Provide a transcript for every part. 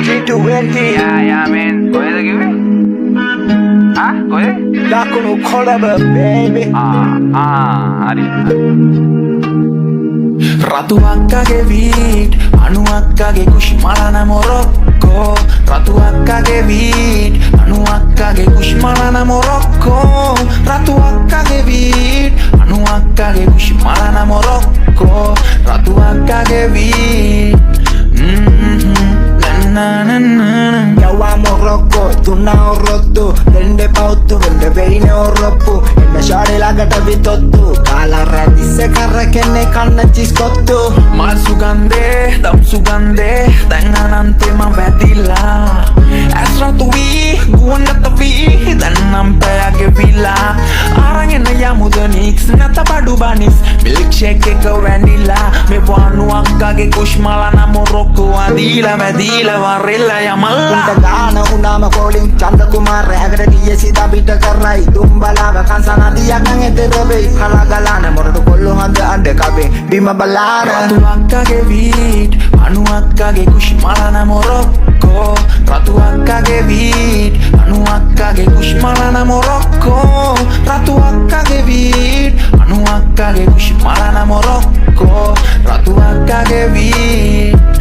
G20 Yeah, man. කොහෙද කිව්වේ? කොහෙද? දකුණු කොළඹ baby හරි. රතු අක්කගේ වීට් අනු අක්කගේ කුෂ්මලන මොරොක්කෝ රතු අක්කගේ වීට් අනු අක්කගේ කුෂ්මලන මොරොක්කෝ රතු අක්කගේ වීට් අනු අක්කගේ කුෂ්මලන මොරොක්කෝ රතු අක්කගේ wheat Yawa Morocco, tunna orottu Dende pauttu, vende veine orroppu Enna shade lagata vitottu Kala radisse karra kenne kanna chiskottu මල් සුගන්ධේ දම් සුගන්ධේ දැන් අනන්තෙම වැදිලා ඇස් රතු වී ගුවන්ගත වී දැන් නම් පැයගේ විලා අරන් එන යමුද නික්ස් නැත බඩු බනිස් මිල්ක් ෂේක් එක වැනිලා මේ වනු අක්කගේ කුෂ්මලන මොරොක්කෝ අදීලා වැදිලා වරෙල්ලා යමල්ලා Unta gana unama calling Chanda Kumar Agada diye sida bita karrai Dumbala kansana diya kange terabe Kala galana moradu kollu handa ande kabe Bima balana රතු අක්කගේ වීට් අනු අක්කගේ කුෂ්මලන මොරොක්කෝ රතු අක්කගේ වීට් අනු අක්කගේ කුෂ්මලන මොරොක්කෝ රතු අක්කගේ වීට් අනු අක්කගේ කුෂ්මලන මොරොක්කෝ රතු අක්කගේ වීට්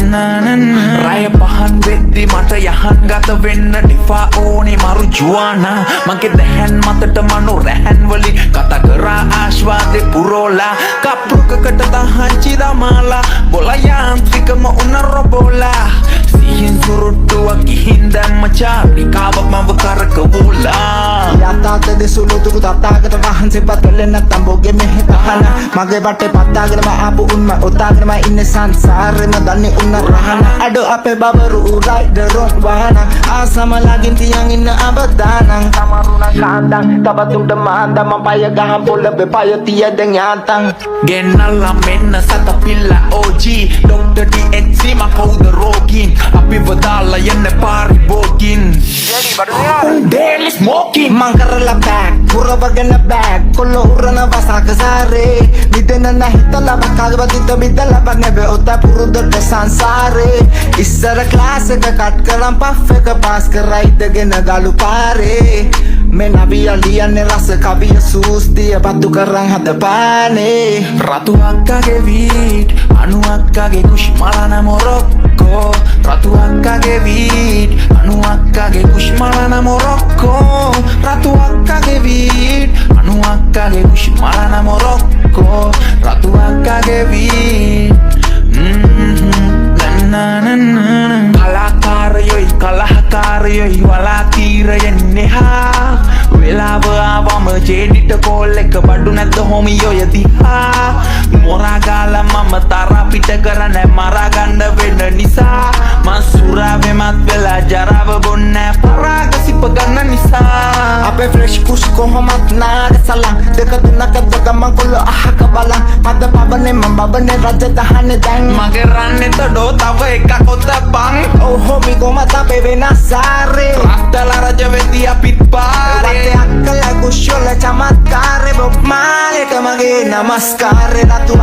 රය පහන් වෙද්දි මට යහන් ගත වෙන්න ඩිෆා ඕනේ මරු ජුවානා මගේ දැහැන් මතට මනු රැහැන් වලින් කතා කරා ආශ්වාදේ පුරෝලා කප්පුකකට තහංචි දමාලා බොලා යාන්ත්‍රිකම උන රොබෝලා සිහින් සුරුට්ටුවක් ගිහින් දැම්ම චාරි කාවක් මව කරකවෝලා යතාත දෙසුළු දුරු තත්තාකට වහන්සේ පත් කළේ නැත්තම් බොගේ මෙහෙ තහන මගේ බටේ පත්තාගෙනම ආපු උන්ම ඔතාගෙනම ඉන්නේ සංසාරෙම දන්නේ උන්න රහන අඩෝ අපේ බබරු රයිඩරොන් වහන ආසමලාගින් තියන් ඉන්න අබදානං තමරුණ කාන්දන් තබතුන්ට මාන්දම පය ගහම් පොළඹ පය තියදෙන් යාතන් ගෙන්නල්ලා මෙන්න සතපිල්ලා OG ඩොක්ටර් THC මා කවුද රෝගීන් අපි වදාලා යන්න පාරිභෝගින් daily smoking මං කරලා බෑග් පුරවගෙන බෑග් කොල්ල උරන වසක සාරේ මිදෙන නැහිතලා බකාගේ බදිත මිදලා බන්නේ ඔත පුරුද්දට සංසාරේ ඉස්සර ක්ලාස් එක කට් කරන් පෆ් එක පාස් කරා ඉදගෙන ගලු පාරේ මේ නබිය ලියන්නේ රස කවිය සූස්තිය පත්තු කරන් හදපානේ රතු අක්කගේ වීට් අනු අක්කගේ කුෂ්මලන මොරොක්කෝ රතු අක්කගේ වීට් අනු අක්කගේ කුෂ්මලන මොරොක්කෝ රතු අක්කගේ වීට් අනු අක්කගේ කුෂ්මලන මොරොක්කෝ රතු අක්කගේ වීට් කලාකාරයොයි කලහකාරයොයි වලාතීරයෙන්නේ හා වෙලාව ආවම ජේඩිට කෝල් එක බඩු නැද්ද හොමියෝ යදිහා මොරාගාලා මම තරා පිට කරන්න මරාගන්න වෙන නිසා මං සුරාවෙමත් වෙලා ජරාව බොන්නෑ පරාග සිප ගන්න නිසා අපේ ෆ්‍රෙෂ් කුස් කොහොමත් නාඩ සලන් දෙක තුනක දගමන් කොල්ල අහක බලන් මද පබනේ මම බබනේ රජ දහන්නේ දැන් මගේ රන්නේ තඩෝ තව එකක් ඔත බං Oh homie කොමත අපේ වෙනසාරේ රත්තලා රජ වෙදී අපිත් පාරේ අක්කල කුෂ්‍යල චමත්කාරේ බොබ් මාලේට මගේ නමස්කාරේ රතු